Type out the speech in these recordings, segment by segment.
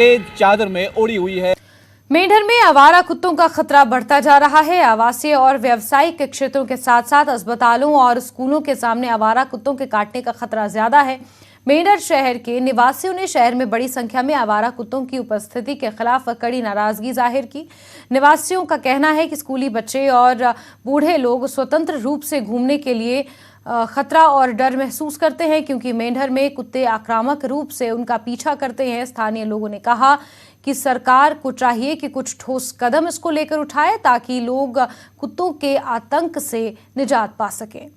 चादर में ओढ़ी हुई है। मेंढर में आवारा कुत्तों का खतरा बढ़ता जा रहा है। आवासीय और व्यावसायिक क्षेत्रों के साथ साथ अस्पतालों और स्कूलों के सामने आवारा कुत्तों के काटने का खतरा ज्यादा है। मेंढर शहर के निवासियों ने शहर में बड़ी संख्या में आवारा कुत्तों की उपस्थिति के खिलाफ कड़ी नाराजगी जाहिर की। निवासियों का कहना है कि स्कूली बच्चे और बूढ़े लोग स्वतंत्र रूप से घूमने के लिए खतरा और डर महसूस करते हैं, क्योंकि मेंढर में कुत्ते आक्रामक रूप से उनका पीछा करते हैं। स्थानीय लोगों ने कहा कि सरकार को चाहिए कि कुछ ठोस कदम इसको लेकर उठाए ताकि लोग कुत्तों के आतंक से निजात पा सकें।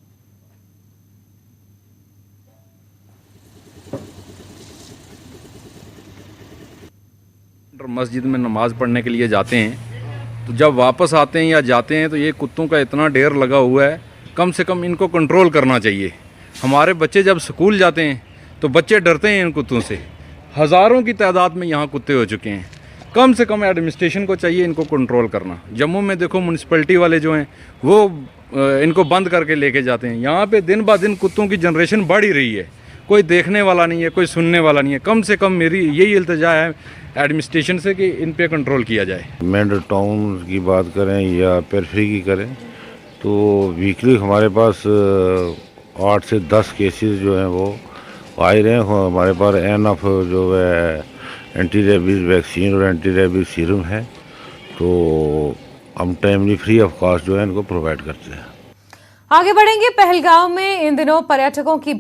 मस्जिद में नमाज पढ़ने के लिए जाते हैं तो जब वापस आते हैं या जाते हैं तो ये कुत्तों का इतना ढेर लगा हुआ है, कम से कम इनको कंट्रोल करना चाहिए। हमारे बच्चे जब स्कूल जाते हैं तो बच्चे डरते हैं इन कुत्तों से। हज़ारों की तादाद में यहाँ कुत्ते हो चुके हैं। कम से कम एडमिनिस्ट्रेशन को चाहिए इनको कंट्रोल करना। जम्मू में देखो म्यूनसिपैलिटी वाले जो हैं वो इनको बंद करके लेके जाते हैं। यहाँ पे दिन ब दिन कुत्तों की जनरेशन बढ़ ही रही है, कोई देखने वाला नहीं है, कोई सुनने वाला नहीं है। कम से कम मेरी यही इल्तिजा है एडमिनिस्ट्रेशन से कि इन पे कंट्रोल किया जाए। मेंढर टाउन की बात करें या पेरिफेरी की करें तो वीकली हमारे पास 8 से 10 केसेस जो हैं वो आ रहे हैं। हमारे पास एनफ जो है एंटी रेबीज़ वैक्सीन और एंटी रेबीज़ सीरम है, तो हम टाइमली फ्री ऑफ कॉस्ट जो है इनको प्रोवाइड करते हैं। आगे बढ़ेंगे। पहलगाम में इन दिनों पर्यटकों की